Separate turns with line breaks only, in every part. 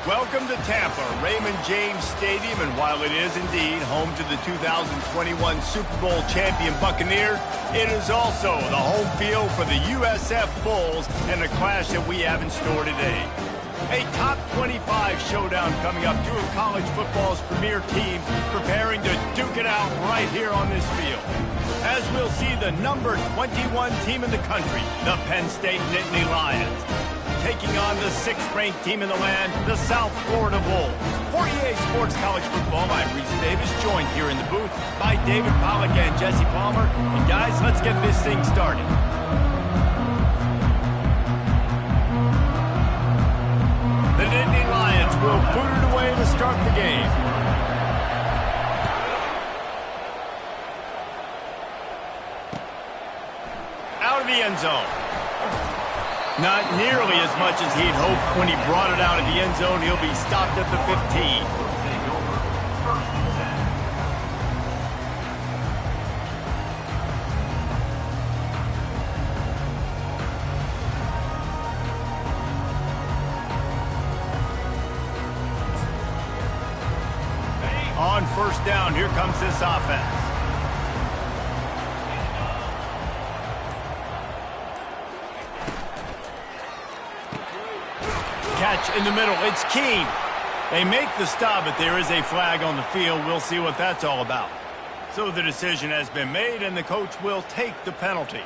Welcome to Tampa, Raymond James Stadium, and while it is indeed home to the 2021 Super Bowl champion Buccaneers, it is also the home field for the USF Bulls and the clash that we have in store today. A top 25 showdown coming up, two of college football's premier teams preparing to duke it out right here on this field. As we'll see the number 21 team in the country, the Penn State Nittany Lions, taking on the 6th-ranked team in the land, the South Florida Bulls. For EA Sports College Football, I'm Reese Davis, joined here in the booth by David Pollack and Jesse Palmer. And guys, let's get this thing started. The Nittany Lions will boot it away to start the game. Out of the end zone. Not nearly as much as he'd hoped when he brought it out of the end zone. He'll be stopped at the 15. On first down, here comes this offense. Catch in the middle. It's Keene. They make the stop, but there is a flag on the field. We'll see what that's all about. So the decision has been made, and the coach will take the penalty.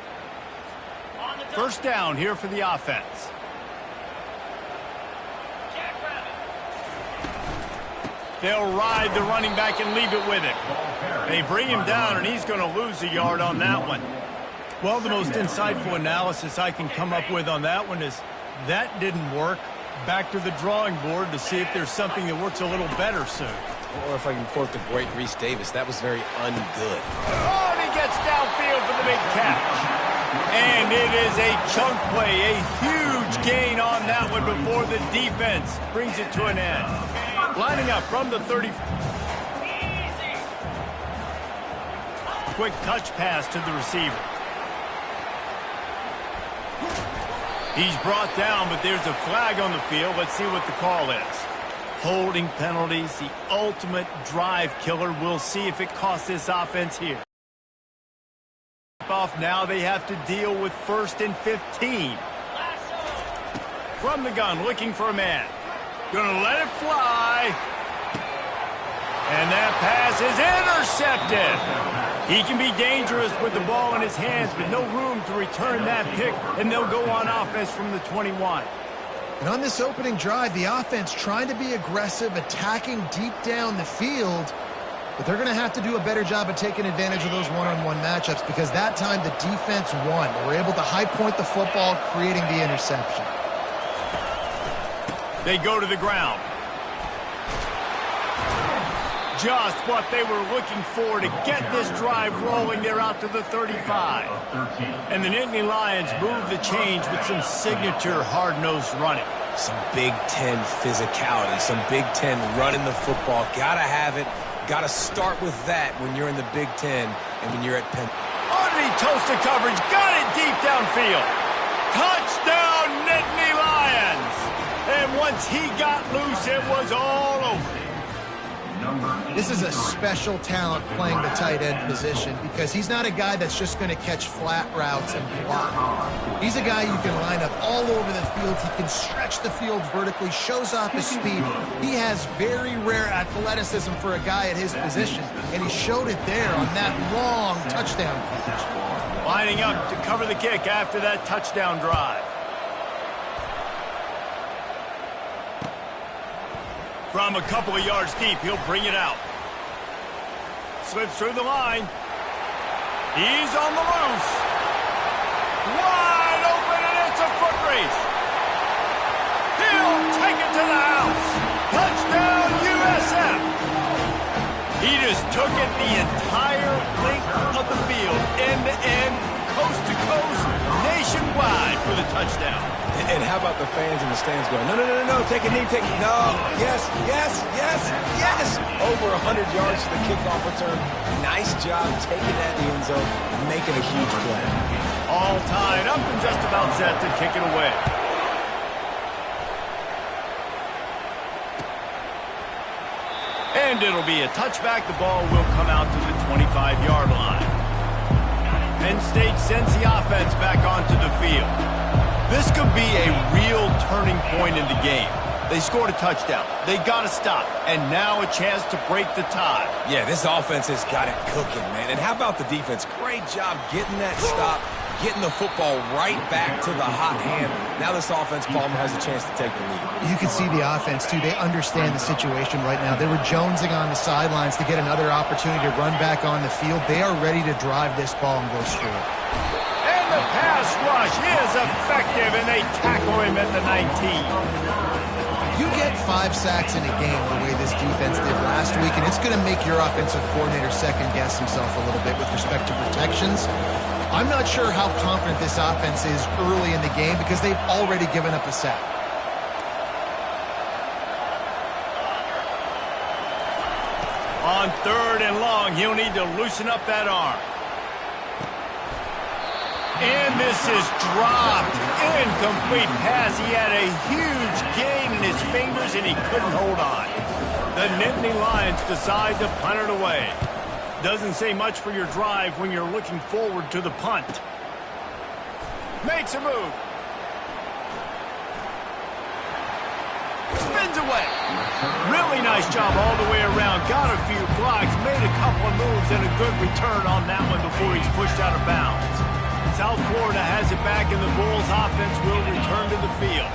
First down here for the offense. They'll ride the running back and leave it with him. They bring him down, and he's going to lose a yard on that one. Well, the most insightful analysis I can come up with on that one is that didn't work. Back to the drawing board to see if there's something that works a little better soon.
Or if I can quote the great Reese Davis, that was very ungood.
Oh, and he gets downfield for the big catch. And it is a chunk play, a huge gain on that one before the defense brings it to an end. Lining up from the 30. Quick touch pass to the receiver. He's brought down, but there's a flag on the field. Let's see what the call is. Holding penalties, the ultimate drive killer. We'll see if it costs this offense here. Off now, they have to deal with 1st and 15. From the gun, looking for a man. Gonna let it fly. And that pass is intercepted. He can be dangerous with the ball in his hands, but no room to return that pick, and they'll go on offense from the 21.
And on this opening drive, the offense trying to be aggressive, attacking deep down the field, but they're going to have to do a better job of taking advantage of those one-on-one matchups because that time the defense won. They were able to high point the football, creating the interception.
They go to the ground. Just what they were looking for to get this drive rolling. They're out to the 35. And the Nittany Lions move the change with some signature hard-nosed running.
Some Big Ten physicality, some Big Ten running the football. Gotta have it. Gotta start with that when you're in the Big Ten and when you're at Penn.
Underneath toasted coverage, got it deep downfield. Touchdown, Nittany Lions! And once he got loose, it was all over.
This is a special talent playing the tight end position because he's not a guy that's just going to catch flat routes and block. He's a guy you can line up all over the field. He can stretch the field vertically, shows off his speed. He has very rare athleticism for a guy at his position, and he showed it there on that long touchdown catch.
Lining up to cover the kick after that touchdown drive. From a couple of yards deep, he'll bring it out. Slips through the line. He's on the loose. Wide open, and it's a foot race. He'll take it to the house. Touchdown, USF. He just took it the entire length of the field, end-to-end, coast-to-coast, nationwide for the touchdown.
And how about the fans in the stands going, no, no, no, no, take a knee, take a knee. No, yes, yes, yes, yes. Over 100 yards to the kickoff return. Nice job taking that in the end zone, making a huge play.
All tied up and just about set to kick it away. And it'll be a touchback. The ball will come out to the 25-yard line. Penn State sends the offense back onto the field. This could be a real turning point in the game. They scored a touchdown. They got to stop. And now a chance to break the tie.
Yeah, this offense has got it cooking, man. And how about the defense? Great job getting that stop, getting the football right back to the hot hand. Now this offense, Palmer, has a chance to take the lead.
You can see the offense, too. They understand the situation right now. They were jonesing on the sidelines to get another opportunity to run back on the field. They are ready to drive this ball and go score.
And the pass rush is effective, and they tackle him at the 19.
You get 5 sacks in a game the way this defense did last week, and it's going to make your offensive coordinator second-guess himself a little bit with respect to protections. I'm not sure how confident this offense is early in the game because they've already given up a sack.
On 3rd and long, he'll need to loosen up that arm. And this is dropped. Incomplete pass. He had a huge gain in his fingers, and he couldn't hold on. The Nittany Lions decide to punt it away. Doesn't say much for your drive when you're looking forward to the punt. Makes a move. Spins away. Really nice job all the way around. Got a few blocks, made a couple of moves, and a good return on that one before he's pushed out of bounds. South Florida has it back, and the Bulls offense will return to the field.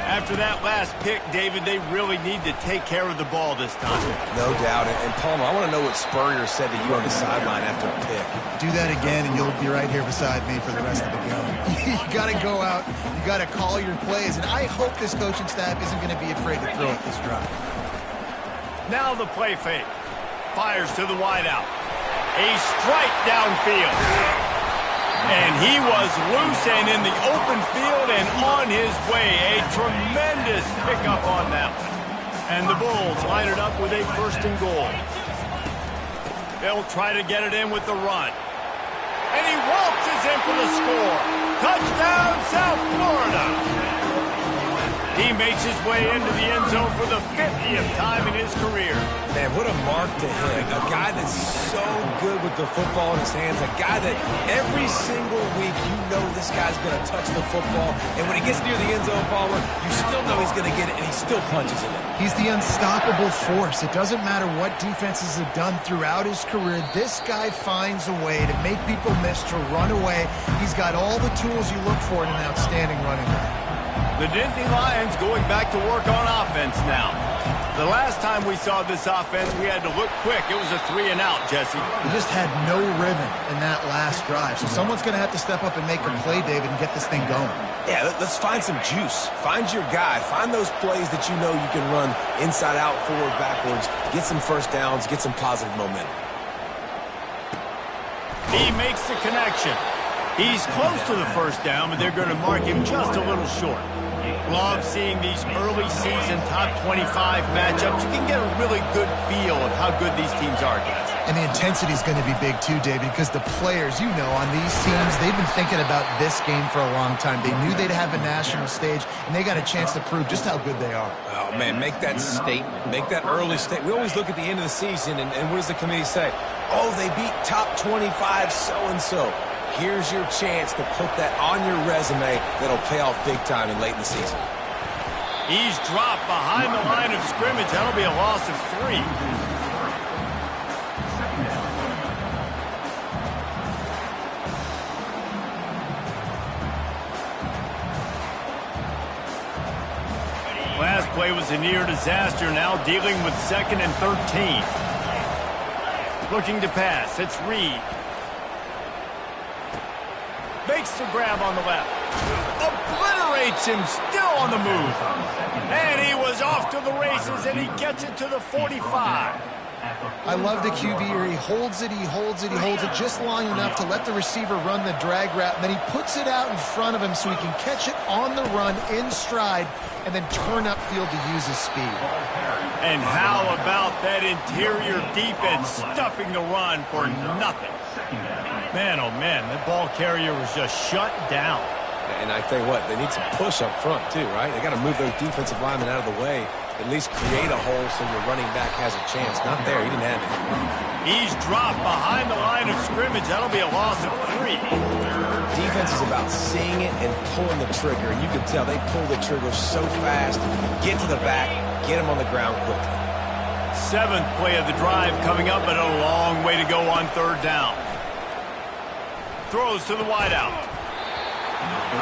After that last pick, David, they really need to take care of the ball this time.
No doubt. And Palmer, I want to know what Spurrier said to you on the sideline after a pick.
Do that again, and you'll be right here beside me for the rest of the game. You got to go out. You got to call your plays, and I hope this coaching staff isn't going to be afraid to throw it this drive.
Now the play fake. Fires to the wideout. A strike downfield. And he was loose and in the open field and on his way. A tremendous pickup on that one. And the Bulls line it up with a 1st and goal. They'll try to get it in with the run. And he waltzes in for the score. Touchdown, South Florida. He makes his way into the end zone for the 50th time in his career.
Man, what a mark to hit. A guy that's so good with the football in his hands. A guy that every single week you know this guy's going to touch the football. And when he gets near the end zone, Palmer, you still know he's going to get it, and he still punches it in.
He's the unstoppable force. It doesn't matter what defenses have done throughout his career. This guy finds a way to make people miss, to run away. He's got all the tools you look for in an outstanding running back.
The Nittany Lions going back to work on offense now. The last time we saw this offense, we had to look quick. It was a 3-and-out, Jesse.
We just had no rhythm in that last drive. So someone's going to have to step up and make a play, David, and get this thing going.
Yeah, let's find some juice. Find your guy. Find those plays that you know you can run inside out, forward, backwards. Get some first downs. Get some positive momentum.
He makes the connection. He's close to the first down, but they're going to mark him just a little short. Love seeing these early season top 25 matchups. You can get a really good feel of how good these teams are, guys.
And the intensity is going to be big too, David, because the players, you know, on these teams, they've been thinking about this game for a long time. They knew they'd have a national stage, and they got a chance to prove just how good they are.
Oh, man, make that statement. Make that early statement. We always look at the end of the season, and what does the committee say? Oh, they beat top 25 so-and-so. Here's your chance to put that on your resume that'll pay off big time and late in the season.
He's dropped behind the line of scrimmage. That'll be a loss of 3. Last play was a near disaster. Now dealing with 2nd and 13. Looking to pass. It's Reed. Makes the grab on the left. Obliterates him, still on the move. And he was off to the races, and he gets it to the 45.
I love the QB here. He holds it, he holds it, he holds it just long enough to let the receiver run the drag route, and then he puts it out in front of him so he can catch it on the run in stride and then turn upfield to use his speed.
And how about that interior defense stuffing the run for nothing? Man, oh man, that ball carrier was just shut down.
And I tell you what, they need some push up front too, right? They got to move those defensive linemen out of the way. At least create a hole so your running back has a chance. Not there. He didn't have it.
He's dropped behind the line of scrimmage. That'll be a loss of 3.
Defense is about seeing it and pulling the trigger. And you can tell they pull the trigger so fast. Get to the back. Get him on the ground quickly.
7th play of the drive coming up, but a long way to go on 3rd down. Throws to the wideout.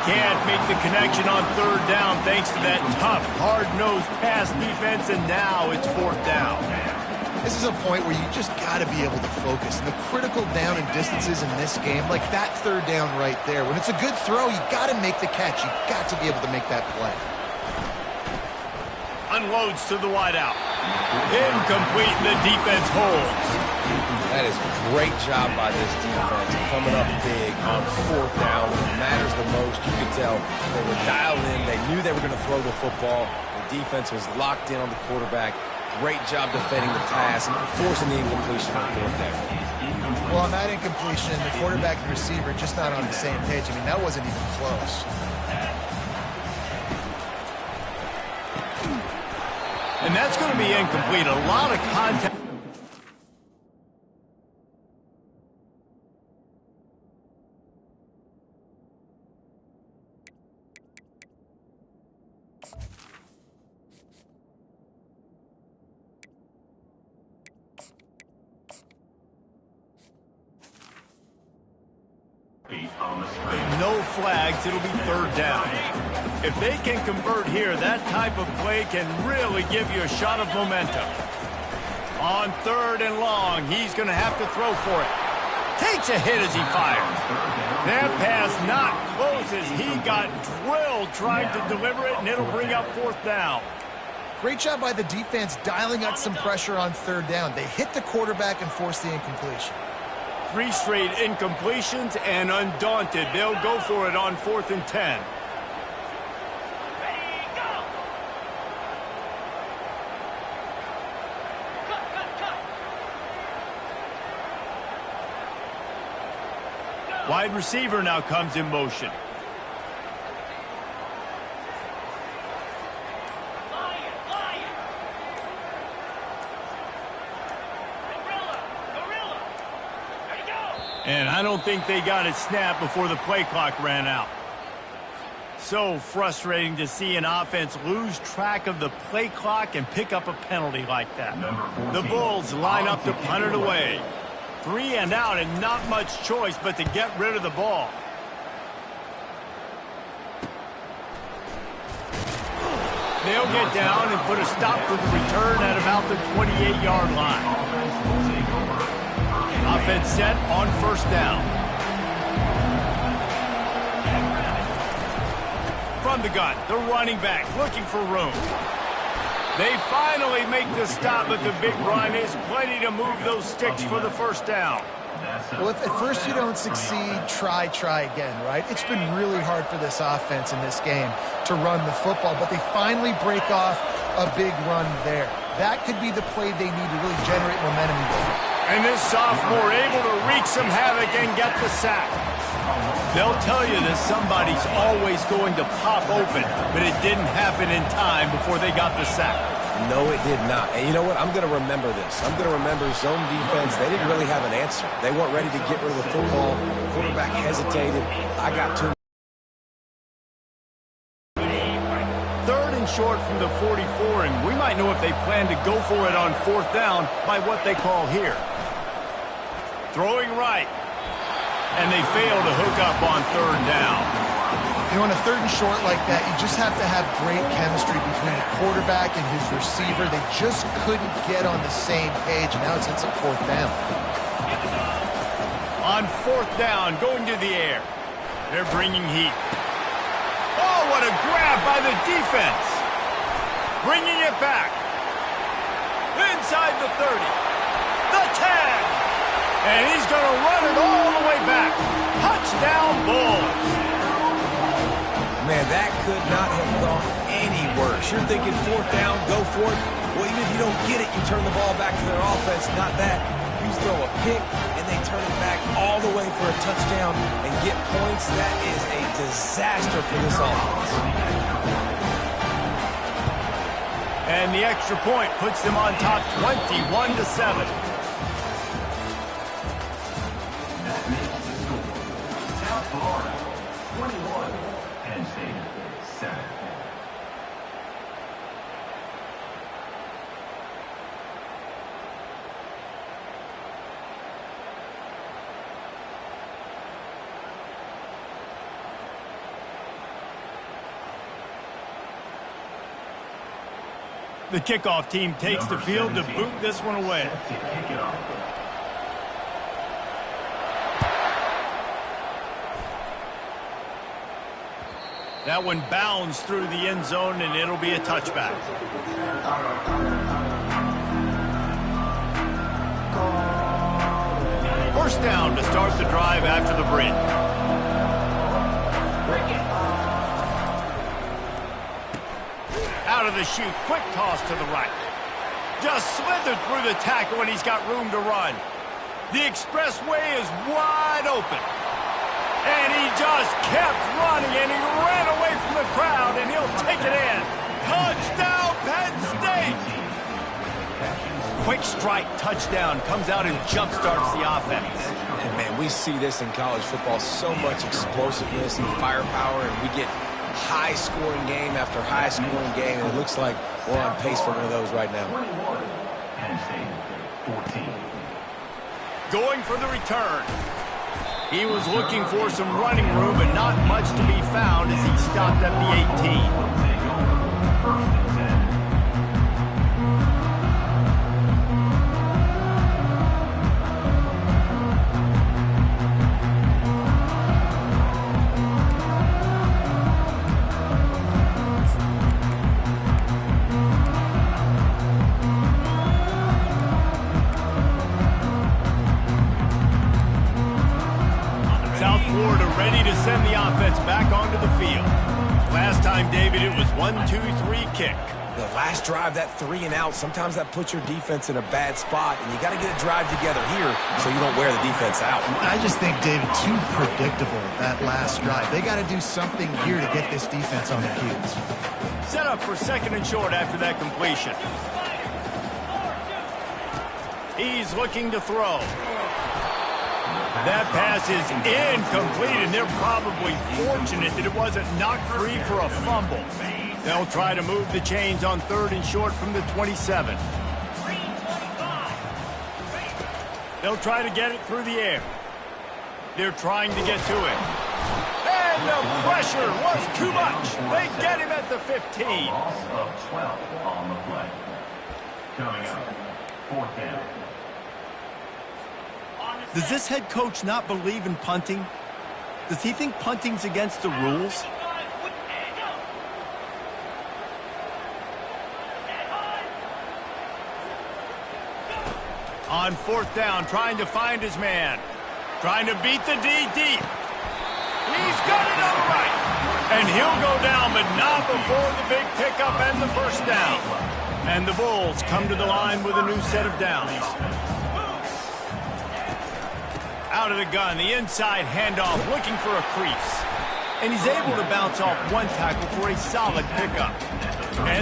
Can't make the connection on 3rd down thanks to that tough, hard-nosed pass defense, and now it's 4th down.
This is a point where you just got to be able to focus. And the critical down and distances in this game, like that 3rd down right there, when it's a good throw, you got to make the catch. You got to be able to make that play.
Unloads to the wideout. Incomplete, the defense holds.
That is a great job by this defense, coming up big on 4th down. When it matters the most, you could tell they were dialed in. They knew they were going to throw the football. The defense was locked in on the quarterback. Great job defending the pass and forcing the incompletion on 4th down.
Well, on that incompletion, the quarterback and receiver just not on the same page. I mean, that wasn't even close.
And that's going to be incomplete. A lot of contact. No flags, it'll be 3rd down. If they can convert here, that type of play can really give you a shot of momentum. On 3rd and long, he's going to have to throw for it. Takes a hit as he fires. That pass not close as he got drilled trying to deliver it, and it'll bring up 4th down.
Great job by the defense dialing up some pressure on 3rd down. They hit the quarterback and forced the incompletion.
3 straight incompletions, and undaunted, they'll go for it on 4th and 10. Wide receiver now comes in motion. And I don't think they got it snapped before the play clock ran out. So frustrating to see an offense lose track of the play clock and pick up a penalty like that. The Bulls line up to punt it away. 3 and out, and not much choice but to get rid of the ball. They'll get down and put a stop to the return at about the 28-yard line. Offense set on 1st down. From the gun, the running back looking for room. They finally make the stop, but the big run is plenty to move those sticks for the 1st down.
Well, if at first you don't succeed, try again, right? It's been really hard for this offense in this game to run the football, but they finally break off a big run there. That could be the play they need to really generate momentum in the game.
And this sophomore able to wreak some havoc and get the sack. They'll tell you that somebody's always going to pop open, but it didn't happen in time before they got the sack.
No, it did not. And you know what? I'm going to remember this. I'm going to remember zone defense. They didn't really have an answer. They weren't ready to get rid of the football. Quarterback hesitated. I got too.
3rd and short from the 44, and we might know if they plan to go for it on 4th down by what they call here. Throwing right. And they fail to hook up on 3rd down.
You know, on a 3rd and short like that, you just have to have great chemistry between the quarterback and his receiver. They just couldn't get on the same page, and now it's a 4th down.
On 4th down, going to the air. They're bringing heat. Oh, what a grab by the defense. Bringing it back. Inside the 30. The 10. And he's going to run it all the way back. Touchdown, Bulls.
Man, that could not have gone any worse. You're thinking 4th down, go for it. Well, even if you don't get it, you turn the ball back to their offense. Not that. You throw a pick, and they turn it back all the way for a touchdown and get points. That is a disaster for this offense.
And the extra point puts them on top 21-7.
That makes the score. South Florida, 21. Penn State, 7.
The kickoff team takes the field to boot this one away. That one bounds through the end zone, and it'll be a touchback. First down to start the drive after the bridge. Out of the chute, quick toss to the right. Just slithered through the tackle, and he's got room to run. The expressway is wide open. And he just kept running, and he ran away from the crowd, and he'll take it in. Touchdown, Penn State! Quick strike touchdown comes out and jump-starts the offense.
And, man, we see this in college football, so much explosiveness and firepower, and we get high-scoring game after high-scoring game, and it looks like we're on pace for one of those right now.
21. Penn State, 14.
Going for the return. He was looking for some running room, but not much to be found as he stopped at the 18.
First and 10.
Ready to send the offense back onto the field. Last time, David, it was 1-2-3 kick.
The last drive, that 3 and out, sometimes that puts your defense in a bad spot, and you got to get a drive together here so you don't wear the defense out.
I just think, David, too predictable, that last drive. They got to do something here to get this defense on their heels.
Set up for second and short after that completion. He's looking to throw. That pass is incomplete, and they're probably fortunate that it wasn't knocked free for a fumble. They'll try to move the chains on third and short from the 27. They'll try to get it through the air. They're trying to get to it. And the pressure was too much. They get him at the 15.
Loss of 12 on the play. Coming up, 4th down.
Does this head coach not believe in punting? Does he think punting's against the rules? On 4th down, trying to find his man. Trying to beat the D deep. He's got it on the right. And he'll go down, but not before the big pickup and the first down. And the Bulls come to the line with a new set of downs. Out of the gun, the inside handoff, looking for a crease. And he's able to bounce off one tackle for a solid pickup.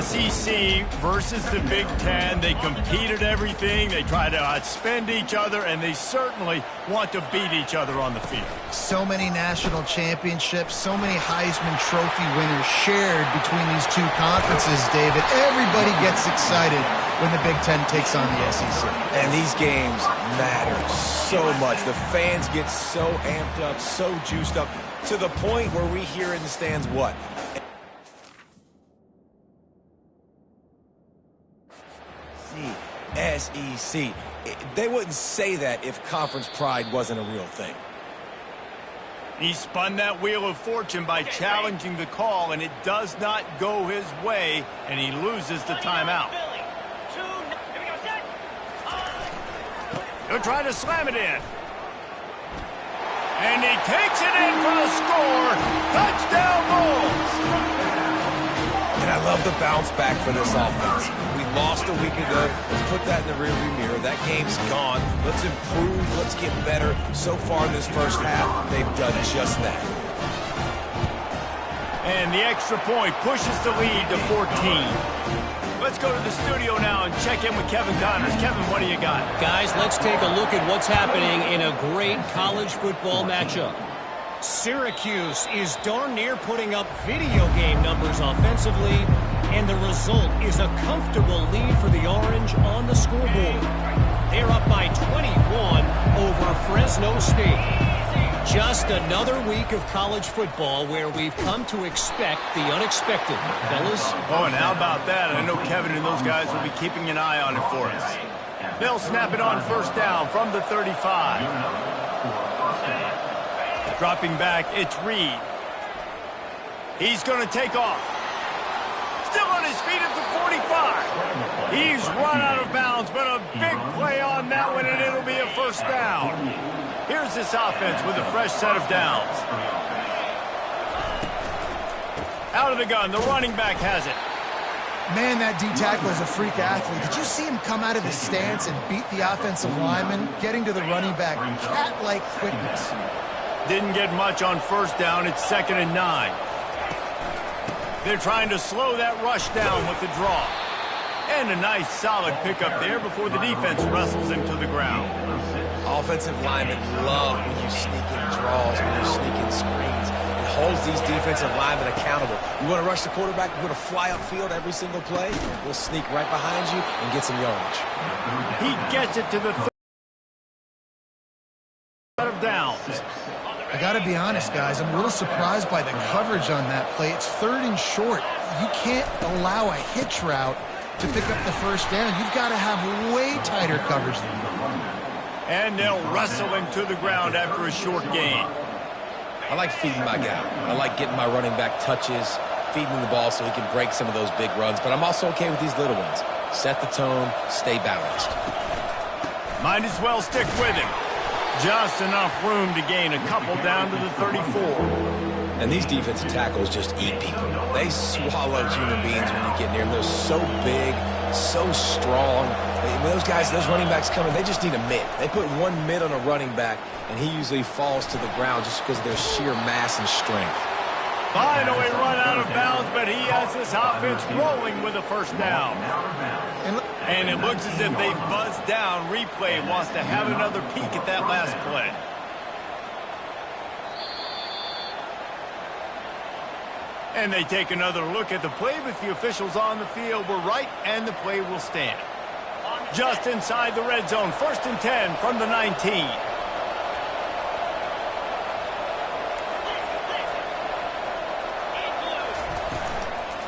SEC versus the Big Ten. They compete at everything. They try to outspend each other, and they certainly want to beat each other on the field.
So many national championships, so many Heisman Trophy winners shared between these two conferences, David. Everybody gets excited when the Big Ten takes on the SEC.
And these games matter so much. The fans get so amped up, so juiced up, to the point where we hear in the stands what? SEC. They wouldn't say that if conference pride wasn't a real thing.
He spun that wheel of fortune by challenging the call, and it does not go his way, and he loses the timeout. He'll try to slam it in. And he takes it in for the score. Touchdown, Bulls!
And I love the bounce back for this offense. We lost a week ago. Let's put that in the rearview mirror. That game's gone. Let's improve. Let's get better. So far in this first half, they've done just that.
And the extra point pushes the lead to 14. Let's go to the studio now and check in with Kevin Connors. Kevin, what do you got?
Guys, let's take a look at what's happening in a great college football matchup. Syracuse is darn near putting up video game numbers offensively, and the result is a comfortable lead for the Orange on the scoreboard. They're up by 21 over Fresno State. Just another week of college football where we've come to expect the unexpected, fellas.
Oh, and how about that? I know Kevin and those guys will be keeping an eye on it for us. They'll snap it on first down from the 35. Dropping back, it's Reed. He's going to take off. Still on his feet at the 45. He's run out of bounds, but a big play on that one, and it'll be a first down. Here's this offense with a fresh set of downs. Out of the gun, the running back has it.
Man, that D-tackle is a freak athlete. Did you see him come out of his stance and beat the offensive lineman, getting to the running back? Cat-like quickness.
Didn't get much on first down. It's 2nd and 9. They're trying to slow that rush down with the draw. And a nice solid pickup there before the defense wrestles him to the ground.
Offensive linemen love when you sneak in draws, when you sneak in screens. It holds these defensive linemen accountable. You want to rush the quarterback, you want to fly upfield every single play, we'll sneak right behind you and get some yardage.
He gets it to the third of downs.
I got to be honest, guys. I'm a little surprised by the coverage on that play. It's 3rd and short. You can't allow a hitch route to pick up the first down. You've got to have way tighter coverage than that.
And they'll wrestle him to the ground after a short gain.
I like feeding my guy. I like getting my running back touches, feeding him the ball so he can break some of those big runs. But I'm also okay with these little ones. Set the tone, stay balanced.
Might as well stick with him. Just enough room to gain a couple down to the 34.
And these defensive tackles just eat people. They swallow human beings when you get near them. They're so big, so strong. When those guys, those running backs come in, they just need a mid. They put one mid on a running back, and he usually falls to the ground just because of their sheer mass and strength.
Finally run out of bounds, but he has this offense rolling with a first down. And it looks as if they've buzzed down. Replay wants to have another peek at that last play. And they take another look at the play, but the officials on the field were right, and the play will stand. Just inside the red zone, 1st and 10 from the 19.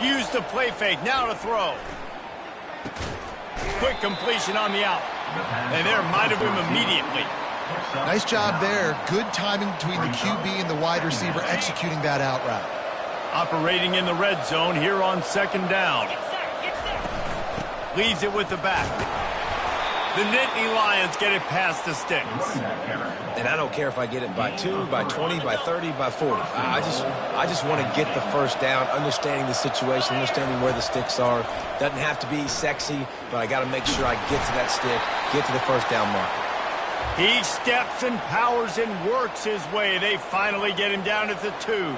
Use the play fake, now to throw. Quick completion on the out. And they're minded him immediately.
Nice job there. Good timing between the QB and the wide receiver executing that out route.
Operating in the red zone here on 2nd down. Leaves it with the back. The Nittany Lions get it past the sticks.
And I don't care if I get it by 2, by 20, by 30, by 40. I just want to get the first down, understanding the situation, understanding where the sticks are. Doesn't have to be sexy, but I got to make sure I get to that stick, get to the first down marker.
He steps and powers and works his way. They finally get him down at the 2.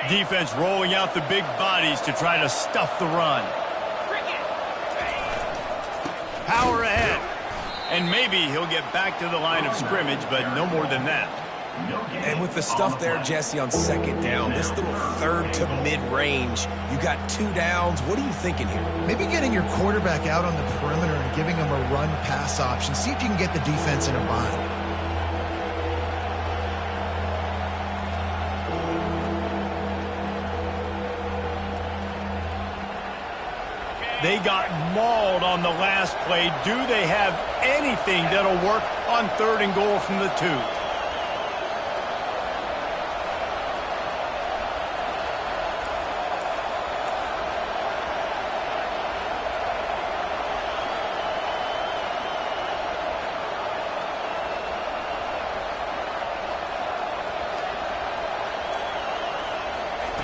Defense rolling out the big bodies to try to stuff the run. Power ahead. And maybe he'll get back to the line of scrimmage, but no more than that.
And with the stuff there, Jesse, on 2nd down, this little 3rd to mid-range, you got 2 downs. What are you thinking here?
Maybe getting your quarterback out on the perimeter and giving him a run-pass option. See if you can get the defense in a bind.
They got mauled on the last play. Do they have anything that'll work on 3rd and goal from the 2?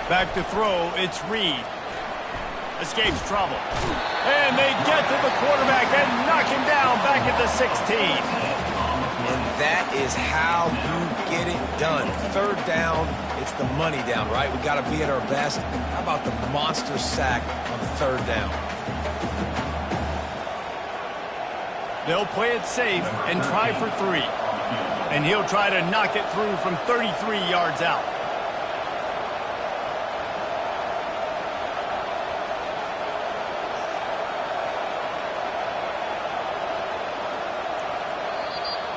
Back to throw, it's Reed. Escapes trouble. And they get to the quarterback and knock him down back at the 16.
And that is how you get it done. Third down, it's the money down, right? We got to be at our best. How about the monster sack on third down?
They'll play it safe and try for 3. And he'll try to knock it through from 33 yards out.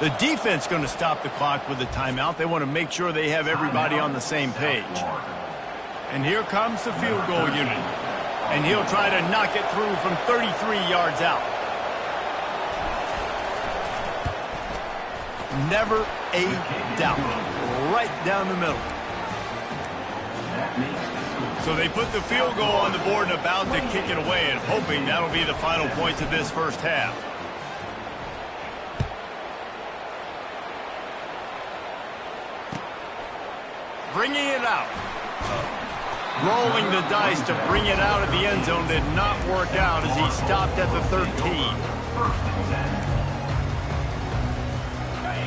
The defense going to stop the clock with a timeout. They want to make sure they have everybody on the same page. And here comes the field goal unit. And he'll try to knock it through from 33 yards out. Never a doubt. Right down the middle. So they put the field goal on the board and about to kick it away, and hoping that'll be the final points of this first half. Bringing it out. Rolling the dice to bring it out of the end zone did not work out as he stopped at the 13.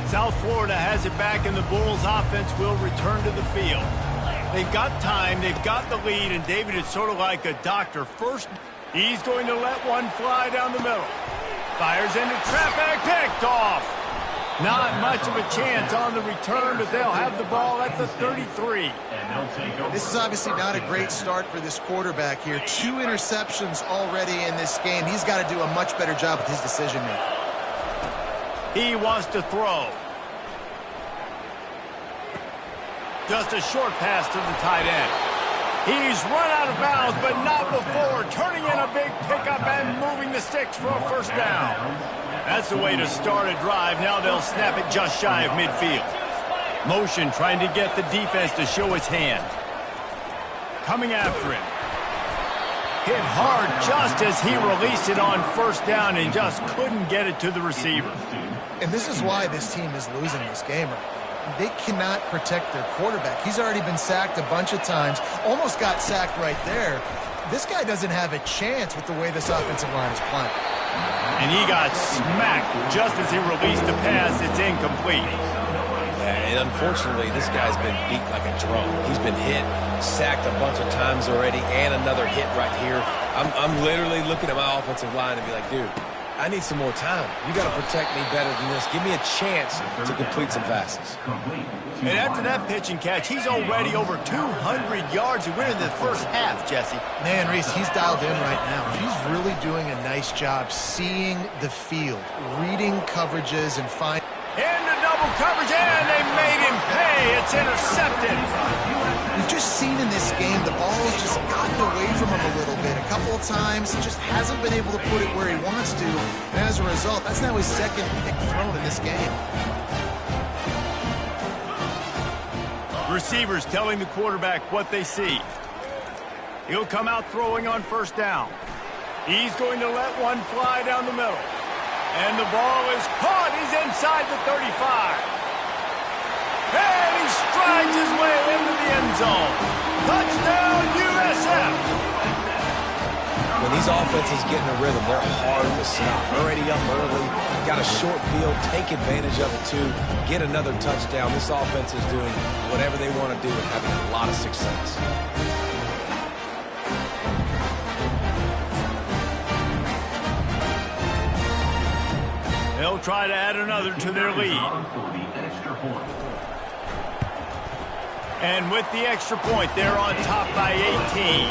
South Florida has it back, and the Bulls offense will return to the field. They've got time, they've got the lead, and David is sort of like a doctor. First, he's going to let one fly down the middle. Fires into traffic, picked off. Not much of a chance on the return, but they'll have the ball at the 33.
This is obviously not a great start for this quarterback here. 2 interceptions already in this game. He's got to do a much better job with his decision-making.
He wants to throw. Just a short pass to the tight end. He's run out of bounds, but not before. Turning in a big pickup and moving the sticks for a first down. That's the way to start a drive. Now they'll snap it just shy of midfield. Motion trying to get the defense to show his hand. Coming after him. Hit hard just as he released it on first down and just couldn't get it to the receiver.
And this is why this team is losing this game right now. They cannot protect their quarterback. He's already been sacked a bunch of times. Almost got sacked right there. This guy doesn't have a chance with the way this offensive line is playing.
And he got smacked just as he released the pass. It's incomplete.
And unfortunately, this guy's been beat like a drum. He's been hit, sacked a bunch of times already, and another hit right here. I'm literally looking at my offensive line and be like, dude, I need some more time. You got to protect me better than this. Give me a chance to complete some passes.
And after that pitch and catch, he's already over 200 yards to win in the first half, Jesse.
Man, Reese, he's dialed in right now. He's really doing a nice job seeing the field, reading coverages, and finding...
Into double coverage, and they made him pay. It's intercepted.
We've just seen in this game the ball has just gotten away from him a little bit. A couple of times, he just hasn't been able to put it where he wants to. And as a result, that's now his second pick thrown in this game.
Receivers telling the quarterback what they see. He'll come out throwing on first down. He's going to let one fly down the middle. And the ball is caught. He's inside the 35. And he strides his way into the end zone. Touchdown, USF.
When these offenses get in a rhythm, they're hard to stop. Already up early, got a short field, take advantage of it too, get another touchdown. This offense is doing whatever they want to do and having a lot of success.
They'll try to add another to their lead. And with the extra point, they're on top by 18.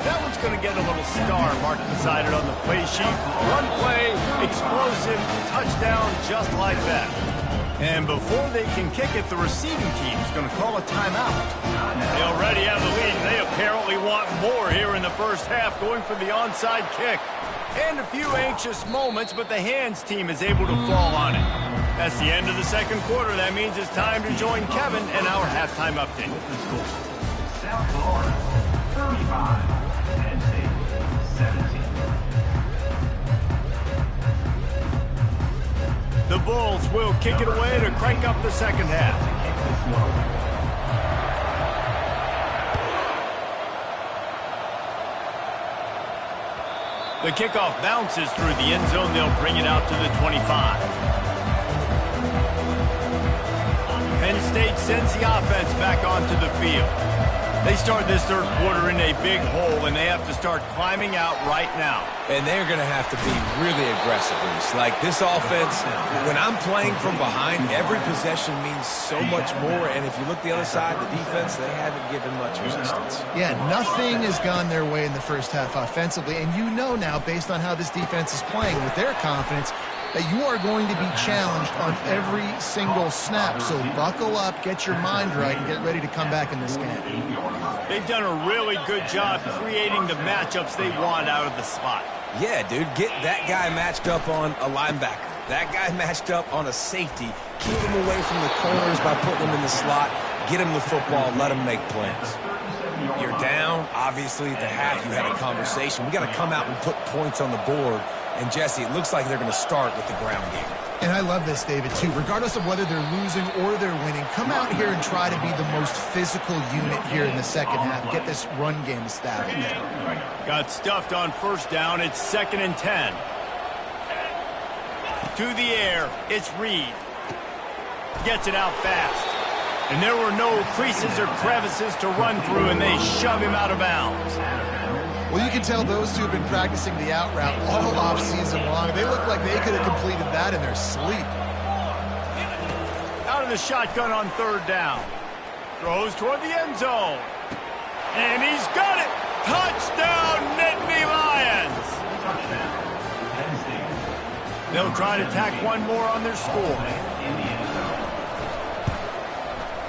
That one's going to get a little star marked beside it on the play sheet. One play, explosive, touchdown, just like that. And before they can kick it, the receiving team's going to call a timeout. They already have the lead. They apparently want more here in the first half, going for the onside kick. And a few anxious moments, but the hands team is able to fall on it. That's the end of the second quarter. That means it's time to join Kevin and our halftime update.
South Florida, 35, Penn State, 17.
The Bulls will kick it away to crank up the second half. The kickoff bounces through the end zone. They'll bring it out to the 25. Penn State sends the offense back onto the field. They start this third quarter in a big hole, and they have to start climbing out right now.
And they're going to have to be really aggressive. Like this offense, when I'm playing from behind, every possession means so much more. And if you look the other side, the defense, they haven't given much resistance.
Yeah, nothing has gone their way in the first half offensively. And you know now, based on how this defense is playing with their confidence, that you are going to be challenged on every single snap. So buckle up, get your mind right, and get ready to come back in this game.
They've done a really good job creating the matchups they want out of the slot.
Yeah, dude, get that guy matched up on a linebacker. That guy matched up on a safety. Keep him away from the corners by putting him in the slot. Get him the football, let him make plays. You're down. Obviously, at the half, you had a conversation. We got to come out and put points on the board. And, Jesse, it looks like they're going to start with the ground game.
And I love this, David, too. Regardless of whether they're losing or they're winning, come out here and try to be the most physical unit here in the second half. Get this run game established.
Got stuffed on first down. It's 2nd and 10. To the air. It's Reed. Gets it out fast. And there were no creases or crevices to run through, and they shove him out of bounds.
Well, you can tell those two have been practicing the out route all off-season long. They look like they could have completed that in their sleep.
Out of the shotgun on third down. Throws toward the end zone. And he's got it! Touchdown, Nittany Lions! They'll try to tack one more on their score.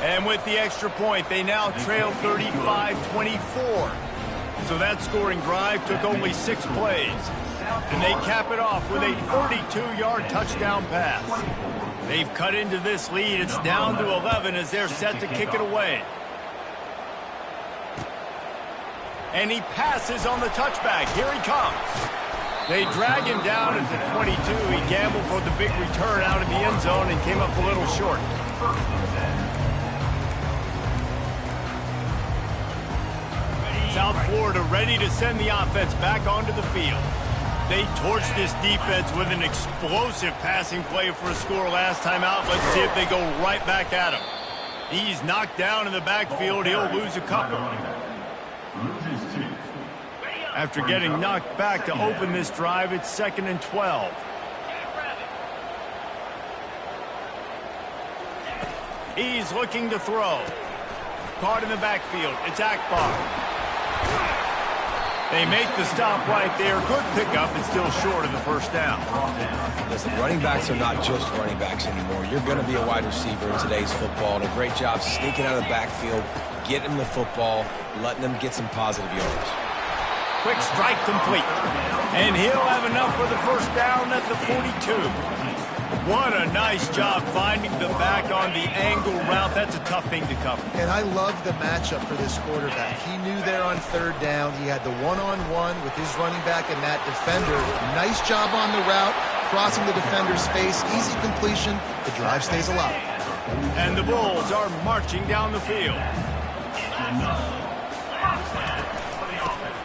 And with the extra point, they now trail 35-24. So that scoring drive took only 6 plays. And they cap it off with a 32-yard touchdown pass. They've cut into this lead. It's down to 11 as they're set to kick it away. And he passes on the touchback. Here he comes. They drag him down at the 22. He gambled for the big return out of the end zone and came up a little short. South Florida ready to send the offense back onto the field. They torched this defense with an explosive passing play for a score last time out. Let's see if they go right back at him. He's knocked down in the backfield. He'll lose a couple. After getting knocked back to open this drive, it's 2nd and 12. He's looking to throw. Caught in the backfield. It's Akbar. They make the stop right there. Good pickup. It's still short of the first down.
Listen, running backs are not just running backs anymore. You're going to be a wide receiver in today's football. And a great job sneaking out of the backfield, getting the football, letting them get some positive yards.
Quick strike complete. And he'll have enough for the first down at the 42. What a nice job finding the back on the angle route. That's a tough thing to cover.
And I love the matchup for this quarterback. He knew there on third down. He had the one-on-one with his running back and that defender. Nice job on the route, crossing the defender's face. Easy completion. The drive stays alive.
And the Bulls are marching down the field.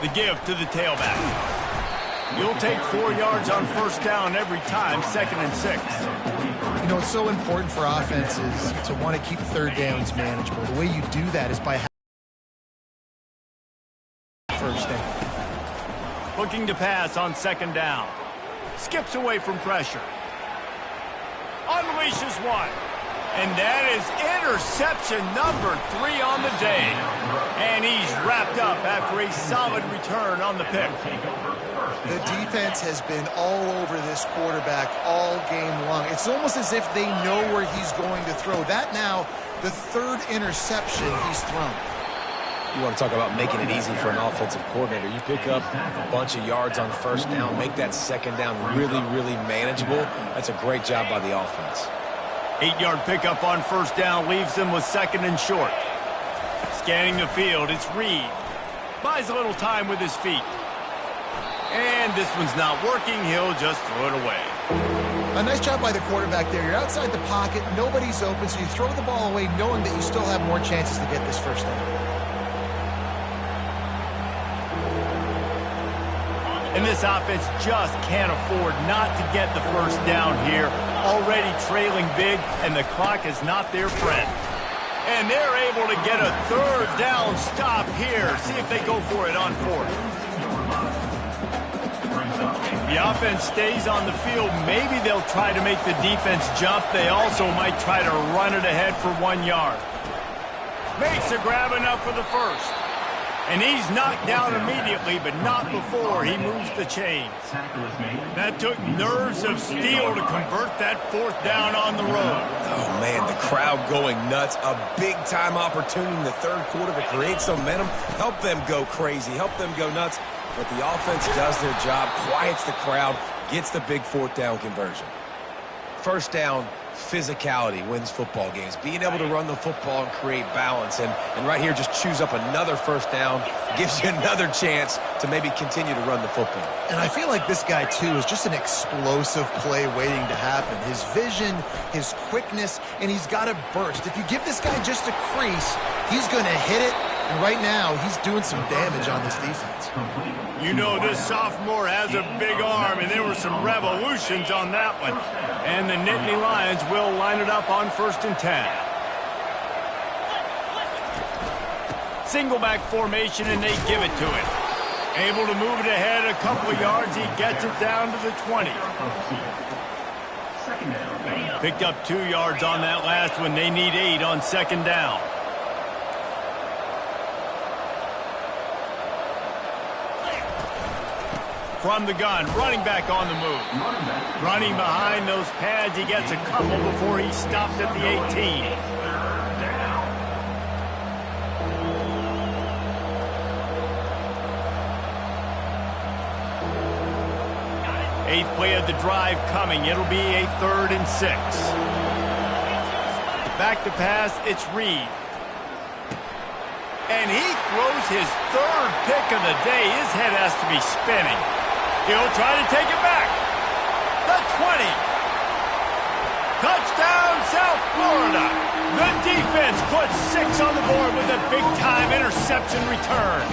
The give to the tailback. You'll take 4 yards on first down every time, 2nd and 6.
You know, it's so important for offenses to want to keep third downs manageable. The way you do that is by first down.
Looking to pass on 2nd down. Skips away from pressure. Unleashes one. And that is interception number 3 on the day. And he's wrapped up after a solid return on the pick.
The defense has been all over this quarterback all game long. It's almost as if they know where he's going to throw. That now, the 3rd interception he's thrown.
You want to talk about making it easy for an offensive coordinator. You pick up a bunch of yards on first down, make that 2nd down really, really manageable. That's a great job by the offense.
8-yard pickup on first down leaves them with 2nd and short. Scanning the field, it's Reed. Buys a little time with his feet. And this one's not working. He'll just throw it away.
A nice job by the quarterback there. You're outside the pocket. Nobody's open, so you throw the ball away knowing that you still have more chances to get this first down.
And this offense just can't afford not to get the first down here. Already trailing big, and the clock is not their friend. And they're able to get a third down stop here. See if they go for it on fourth. The offense stays on the field. Maybe they'll try to make the defense jump. They also might try to run it ahead for 1 yard. Makes a grab enough for the first. And he's knocked down immediately, but not before he moves the chains. That took nerves of steel to convert that fourth down on the road.
Oh, man, the crowd going nuts. A big-time opportunity in the third quarter to create some momentum. Help them go crazy. Help them go nuts. But the offense does their job, quiets the crowd, gets the big fourth down conversion. First down, physicality wins football games. Being able to run the football and create balance. And right here, just choose up another first down, gives you another chance to maybe continue to run the football.
And I feel like this guy, too, is just an explosive play waiting to happen. His vision, his quickness, and he's got a burst. If you give this guy just a crease, he's going to hit it. And right now, he's doing some damage on this defense.
You know this sophomore has a big arm, and there were some revolutions on that one. And the Nittany Lions will line it up on 1st and 10. Single back formation, and they give it to him. Able to move it ahead a couple of yards. He gets it down to the 20. Picked up 2 yards on that last one. They need 8 on 2nd down. From the gun, running back on the move. Running behind those pads, he gets a couple before he stopped at the 18. Eighth play of the drive coming. It'll be a 3rd and 6. Back to pass, it's Reed. And he throws his 3rd pick of the day. His head has to be spinning. He'll try to take it back. The 20. Touchdown, South Florida. The defense puts 6 on the board with a big-time interception return.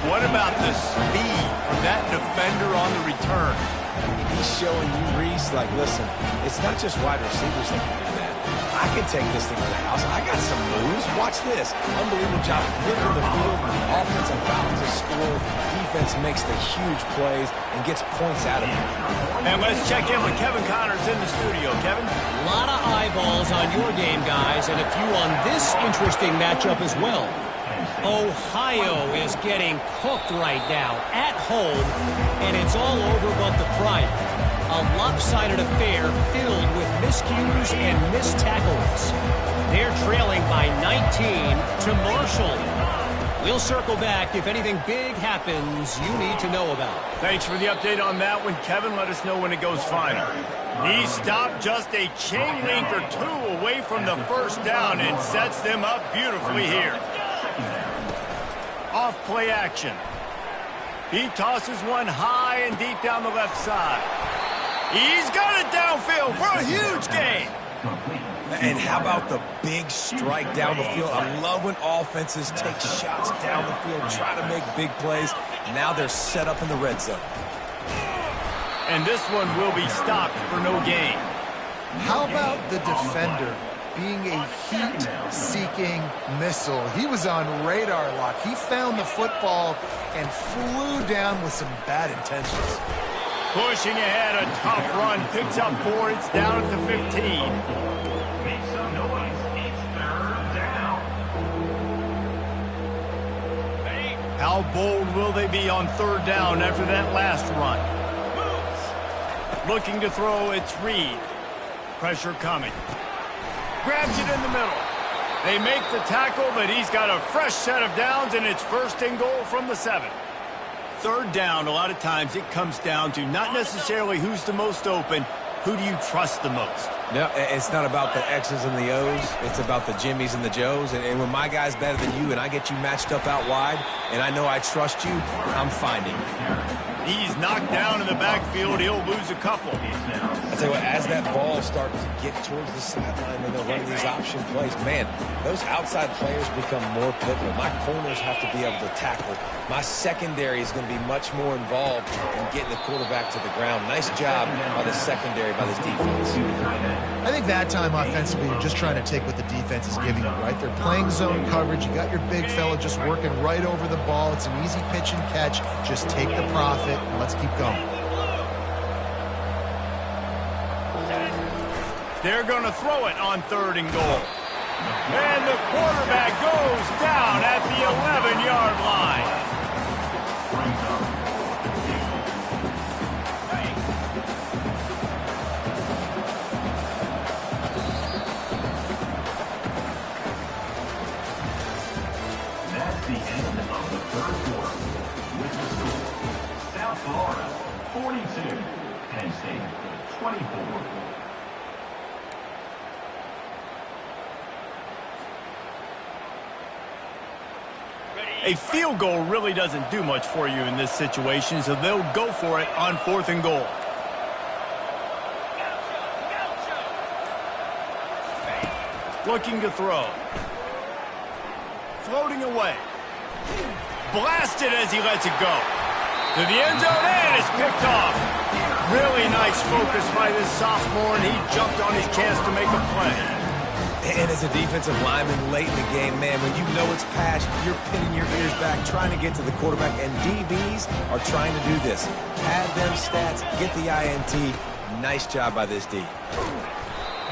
What about the speed of that defender on the return?
He's showing you, Reese, like, listen, it's not just wide receivers that can do that. I can take this thing to the house. I got some moves. Watch this. Unbelievable job flipping the field. Offense about to score. Defense makes the huge plays and gets points out of it.
And let's check in with Kevin Connors in the studio. Kevin?
A lot of eyeballs on your game, guys, and a few on this interesting matchup as well. Ohio is getting cooked right now at home, and it's all over but the pride. A lopsided affair filled with miscues and missed tackles. They're trailing by 19 to Marshall. We'll circle back if anything big happens you need to know about.
Thanks for the update on that one, Kevin. Let us know when it goes final. He stopped just a chain link or 2 away from the first down and sets them up beautifully here. Off play action. He tosses one high and deep down the left side. He's got it downfield for a huge gain.
And how about the big strike down the field? I love when offenses take shots down the field, try to make big plays. Now they're set up in the red zone.
And this one will be stopped for no gain.
How about the defender being a heat-seeking missile? He was on radar lock. He found the football and flew down with some bad intentions.
Pushing ahead, a tough run. Picks up 4. It's down at the 15.
Make some noise. It's 3rd down.
How bold will they be on 3rd down after that last run? Looking to throw, it's Reed. Pressure coming. Grabs it in the middle. They make the tackle, but he's got a fresh set of downs, and it's 1st and goal from the 7. 3rd down, a lot of times it comes down to not necessarily who's the most open, who do you trust the most?
No, it's not about the X's and the O's. It's about the Jimmys and the Joes. And when my guy's better than you and I get you matched up out wide and I know I trust you, I'm finding you.
He's knocked down in the backfield. He'll lose a couple.
I tell you what, as that ball starts to get towards the sideline when they're running these option plays, man, those outside players become more pivotal. My corners have to be able to tackle. My secondary is going to be much more involved in getting the quarterback to the ground. Nice job by the secondary, by this defense.
I think that time offensively, you're just trying to take what the defense is giving you, right? They're playing zone coverage. You got your big fella just working right over the ball. It's an easy pitch and catch. Just take the profit and let's keep going.
They're going to throw it on 3rd and goal. And the quarterback goes down at the 11-yard line.
That's the end of the 3rd quarter. With the score, South Florida 42, Penn State 24.
A field goal really doesn't do much for you in this situation, so they'll go for it on 4th and goal. Looking to throw. Floating away. Blasted as he lets it go. To the end zone, and it's picked off. Really nice focus by this sophomore, and he jumped on his chance to make a play.
And as a defensive lineman late in the game, man, when you know it's passed, you're pinning your ears back, trying to get to the quarterback, and DBs are trying to do this. Pad them stats, get the INT. Nice job by this D.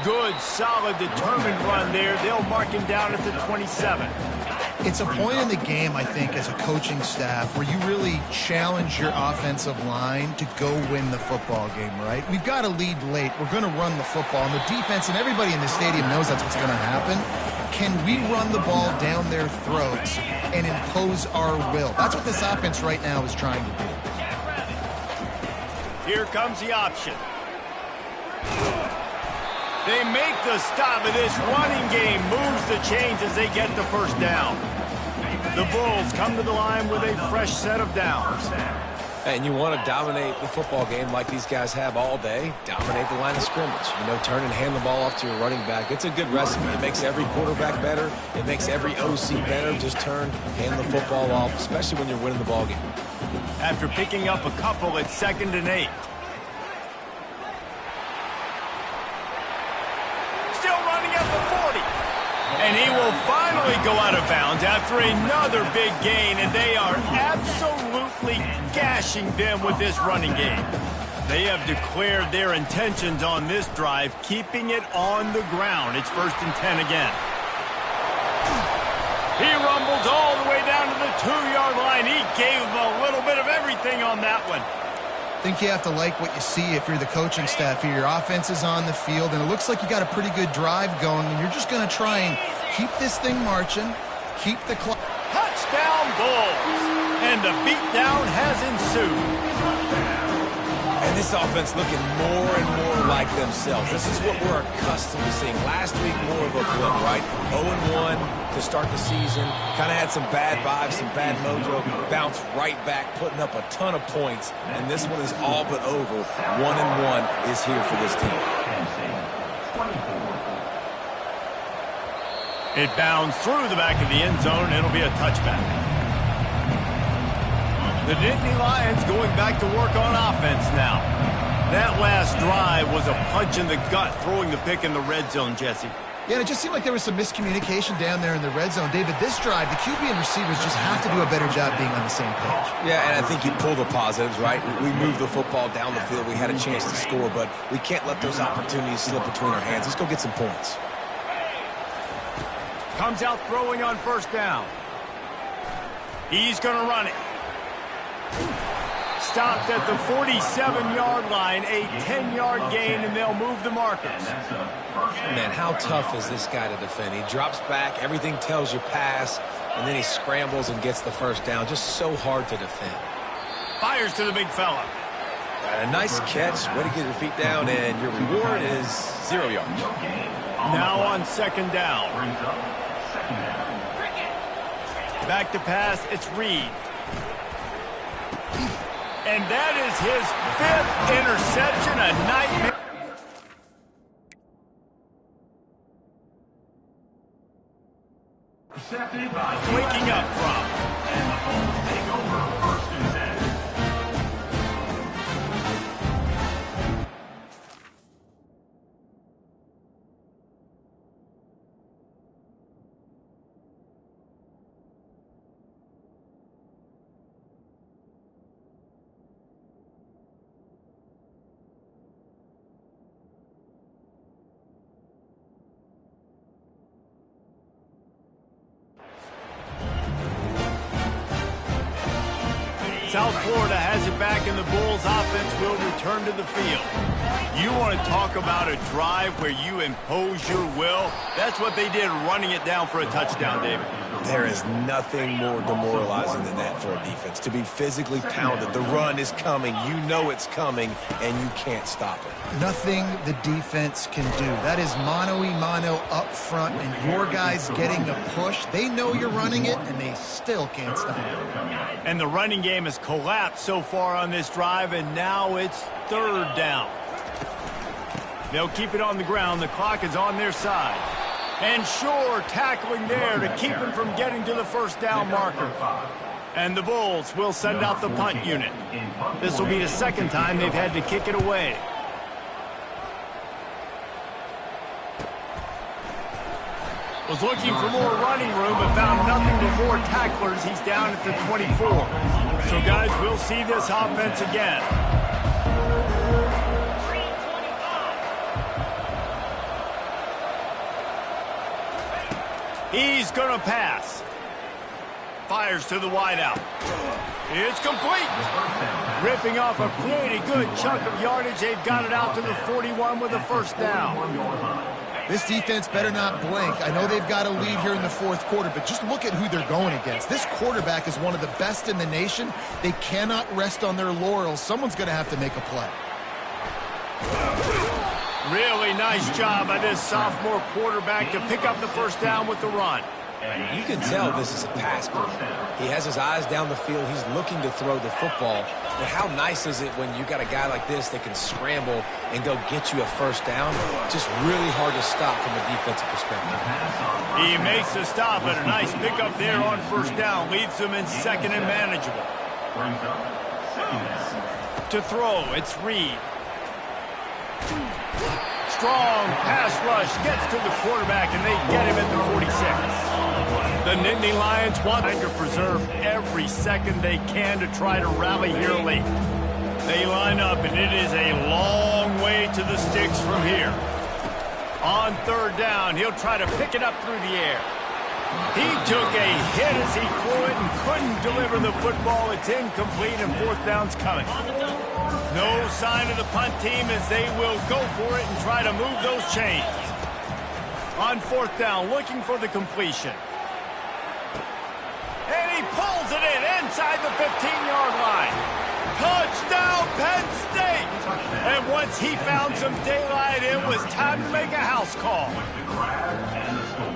Good, solid, determined run there. They'll mark him down at the 27.
It's a point in the game, I think, as a coaching staff where you really challenge your offensive line to go win the football game, right? We've got to lead late. We're going to run the football. And the defense and everybody in the stadium knows that's what's going to happen. Can we run the ball down their throats and impose our will? That's what this offense right now is trying to do.
Here comes the option. They make the stop of this running game, moves the chains as they get the first down. The Bulls come to the line with a fresh set of downs.
And you want to dominate the football game like these guys have all day. Dominate the line of scrimmage. You know, turn and hand the ball off to your running back. It's a good recipe. It makes every quarterback better. It makes every OC better. Just turn, hand the football off, especially when you're winning the ball game.
After picking up a couple at 2nd and 8. And he will finally go out of bounds after another big gain, and they are absolutely gashing them with this running game. They have declared their intentions on this drive, keeping it on the ground. It's 1st and 10 again. He rumbles all the way down to the 2-yard line. He gave them a little bit of everything on that one.
I think you have to like what you see if you're the coaching staff here. Your offense is on the field, and it looks like you got a pretty good drive going, and you're just going to try and keep this thing marching, keep the clock.
Touchdown Bulls! And the beatdown has ensued.
And this offense looking more and more like themselves. This is what we're accustomed to seeing. Last week, more of a blip, right? 0-1 to start the season. Kind of had some bad vibes, some bad mojo. Bounced right back, putting up a ton of points. And this one is all but over. 1-1 is here for this team.
It bounds through the back of the end zone. It'll be a touchback. The Nittany Lions going back to work on offense now. That last drive was a punch in the gut, throwing the pick in the red zone, Jesse.
Yeah, it just seemed like there was some miscommunication down there in the red zone. David, this drive, the QB and receivers just have to do a better job being on the same page.
Yeah, and I think you pull the positives, right? We moved the football down the field. We had a chance to score, but we can't let those opportunities slip between our hands. Let's go get some points.
Comes out throwing on 1st down. He's going to run it. Stopped at the 47-yard line, a 10-yard gain, and they'll move the markers.
Man, how tough is this guy to defend? He drops back, everything tells you pass, and then he scrambles and gets the first down. Just so hard to defend.
Fires to the big fella.
A nice catch, way to get your feet down, and your reward is 0 yards.
Now on 2nd down. Back to pass, it's Reed. And that is his 5th interception, a nightmare. Waking up from.
And the Bulls take over 1st and 10.
South Florida has it back, and the Bulls offense will return to the field. You want to talk about a drive where you impose your will? That's what they did, running it down for a touchdown, David.
There is nothing more demoralizing than that for a defense. To be physically pounded, the run is coming, you know it's coming, and you can't stop it.
Nothing the defense can do. That is mano-a-mano up front, and your guys getting the push. They know you're running it, and they still can't stop it.
And the running game has collapsed so far on this drive, and now it's 3rd down. They'll keep it on the ground. The clock is on their side. And sure, tackling there to keep him from getting to the 1st down marker. And the Bulls will send out the punt unit. This will be the 2nd time they've had to kick it away. Was looking for more running room, but found nothing but more tacklers. He's down at the 24. So, guys, we'll see this offense again. He's going to pass. Fires to the wideout. It's complete. Ripping off a pretty good chunk of yardage. They've got it out to the 41 with a 1st down.
This defense better not blink. I know they've got a lead here in the 4th quarter, but just look at who they're going against. This quarterback is one of the best in the nation. They cannot rest on their laurels. Someone's going to have to make a play.
Really nice job by this sophomore quarterback to pick up the 1st down with the run.
You can tell this is a pass play. He has his eyes down the field. He's looking to throw the football. But how nice is it when you got a guy like this that can scramble and go get you a 1st down? Just really hard to stop from a defensive perspective.
He makes the stop, and a nice pickup there on 1st down. Leaves them in 2nd and manageable. To throw, it's Reed. Strong pass rush gets to the quarterback, and they get him at the 46. The Nittany Lions want to preserve every second they can to try to rally here late. They line up, and it is a long way to the sticks from here. On 3rd down, he'll try to pick it up through the air. He took a hit as he threw it and couldn't deliver the football. It's incomplete, and 4th down's coming. No sign of the punt team as they will go for it and try to move those chains. On 4th down, looking for the completion. And he pulls it in inside the 15-yard line. Touchdown, Penn State! And once he found some daylight, it was time to make a house call.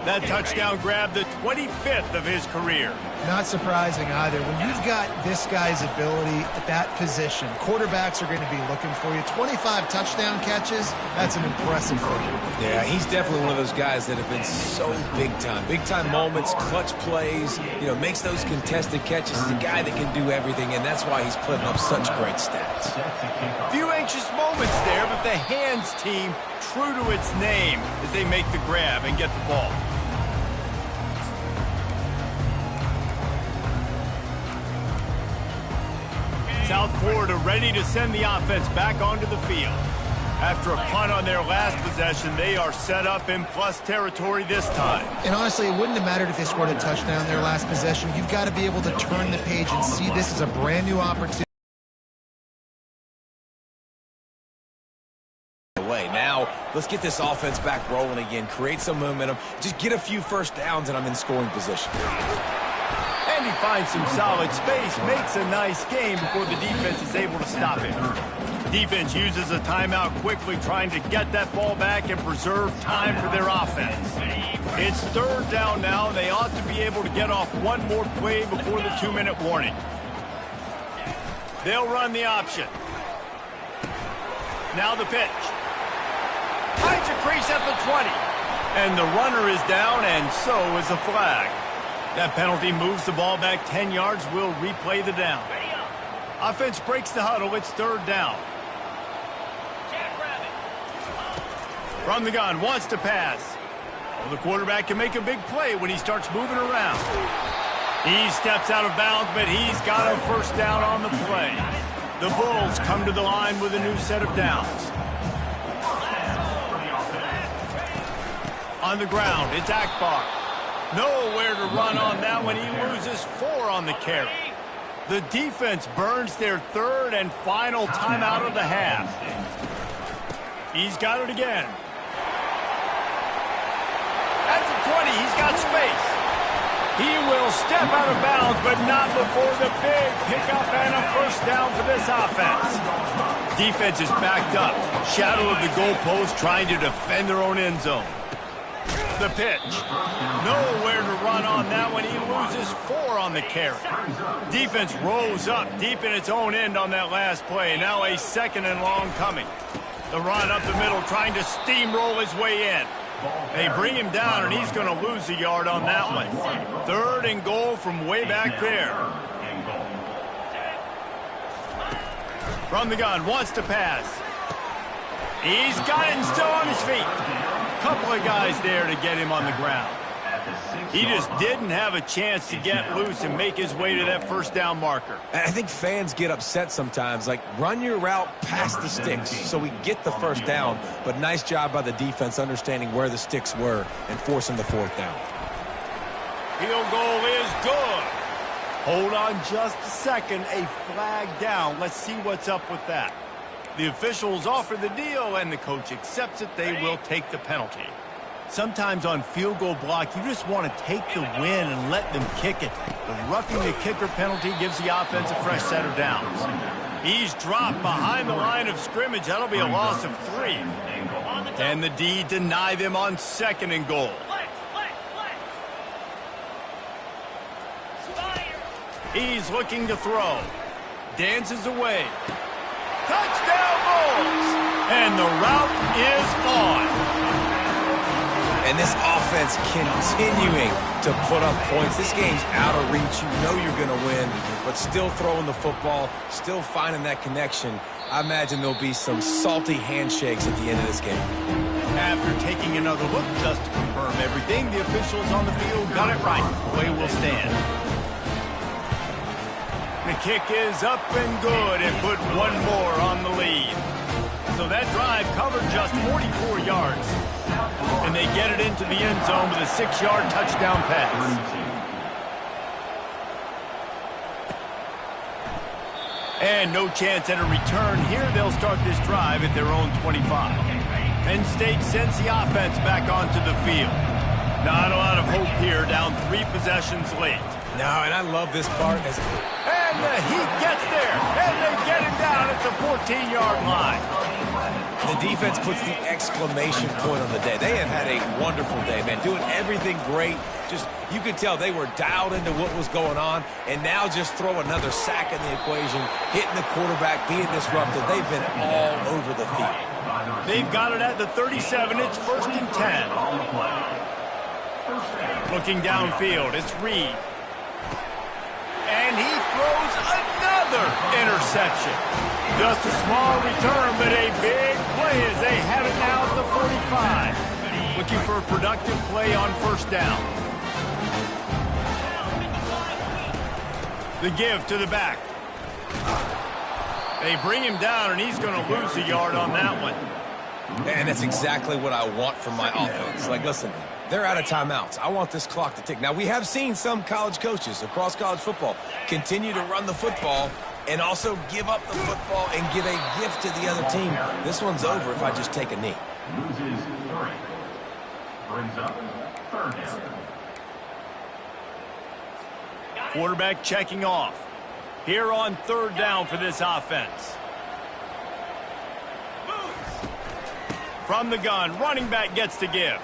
That touchdown grabbed the 25th of his career.
Not surprising either. When you've got this guy's ability at that position, quarterbacks are going to be looking for you. 25 touchdown catches, that's an impressive thing.
Yeah, he's definitely one of those guys that have been so big time. Big time moments, clutch plays, makes those contested catches. He's a guy that can do everything, and that's why he's putting up such great stats.
Few anxious moments there, but the hands team, true to its name, as they make the grab and get the ball. South Florida ready to send the offense back onto the field. After a punt on their last possession, they are set up in plus territory this time.
And honestly, it wouldn't have mattered if they scored a touchdown their last possession. You've got to be able to turn the page and see this as a brand new opportunity.
Now, let's get this offense back rolling again, create some momentum, just get a few 1st downs, and I'm in scoring position.
And he finds some solid space, makes a nice game before the defense is able to stop him. Defense uses a timeout quickly, trying to get that ball back and preserve time for their offense. It's 3rd down now. They ought to be able to get off one more play before the 2-minute warning. They'll run the option. Now the pitch. Finds a crease at the 20. And the runner is down, and so is the flag. That penalty moves the ball back 10 yards. We'll replay the down. Offense breaks the huddle. It's third down. From the gun, wants to pass. Well, the quarterback can make a big play when he starts moving around. He steps out of bounds, but he's got a first down on the play. The Bulls come to the line with a new set of downs. On the ground, it's Akbar. Nowhere to run on that one. He loses 4 on the carry. The defense burns their third and final timeout of the half. He's got it again. At the 20, he's got space. He will step out of bounds, but not before the big pickup and a first down for this offense. Defense is backed up. Shadow of the goalpost trying to defend their own end zone. The pitch. Nowhere to run on that one. He loses 4 on the carry. Defense rose up deep in its own end on that last play. Now a second and long coming. The run up the middle trying to steamroll his way in. They bring him down, and he's going to lose a yard on that one. Third and goal from way back there. From the gun, wants to pass. He's got it and still on his feet. Couple of guys there to get him on the ground. He just didn't have a chance to get loose and make his way to that first down marker.
I think fans get upset sometimes, like run your route past the sticks so we get the first down, but nice job by the defense understanding where the sticks were and forcing the fourth down.
Field goal is good. Hold on just a second. A flag down. Let's see what's up with that. The officials offer the deal, and the coach accepts it. They will take the penalty. Sometimes on field goal block, you just want to take the win and let them kick it. The roughing the kicker penalty gives the offense a fresh set of downs. He's dropped behind the line of scrimmage. That'll be a loss of 3. And the D deny them on second and goal. He's looking to throw. Dances away. Touchdown Bulls! And the route is on.
And this offense continuing to put up points. This game's out of reach. You know you're going to win, but still throwing the football, still finding that connection. I imagine there'll be some salty handshakes at the end of this game.
After taking another look just to confirm everything, the officials on the field got it right. Play will stand. The kick is up and good and put one more on the lead. So that drive covered just 44 yards. And they get it into the end zone with a 6-yard touchdown pass. And no chance at a return here. They'll start this drive at their own 25. Penn State sends the offense back onto the field. Not a lot of hope here, down 3 possessions late.
No, and I love this part.
And the Heat gets there, and they get him down at the 14-yard line.
The defense puts the exclamation point on the day. They have had a wonderful day, man, doing everything great. Just, you could tell they were dialed into what was going on, and now just throw another sack in the equation, hitting the quarterback, being disrupted. They've been all over the field.
They've got it at the 37. It's 1st and 10. Looking downfield, it's Reed. And he throws another interception. Just a small return, but a big play as they have it now at the 45. Looking for a productive play on first down. The give to the back. They bring him down, and he's going to lose a yard on that one.
And that's exactly what I want from my offense. Like, listen, they're out of timeouts. I want this clock to tick. Now, we have seen some college coaches across college football continue to run the football and also give up the football and give a gift to the other team. This one's over if I just take a knee.
Loses 3. Brings up 3rd down.
Quarterback checking off. Here on 3rd down for this offense. From the gun, running back gets to give.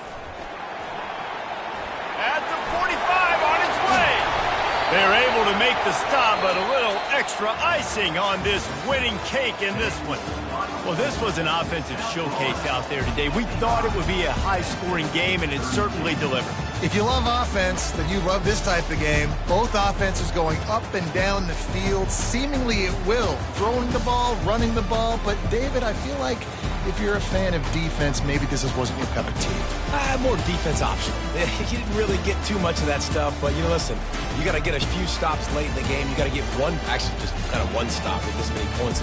At the 45 on its way. They're able to make the stop, but a little extra icing on this winning cake in this one. Well, this was an offensive showcase out there today. We thought it would be a high-scoring game, and it certainly delivered.
If you love offense, then you love this type of game. Both offenses going up and down the field, seemingly at will. Throwing the ball, running the ball. But, David, I feel like if you're a fan of defense, maybe this wasn't your cup of tea.
More defense optional. He didn't really get too much of that stuff. But, listen, you got to get a few stops late in the game. You got to get one, actually just kind of one stop with this many points.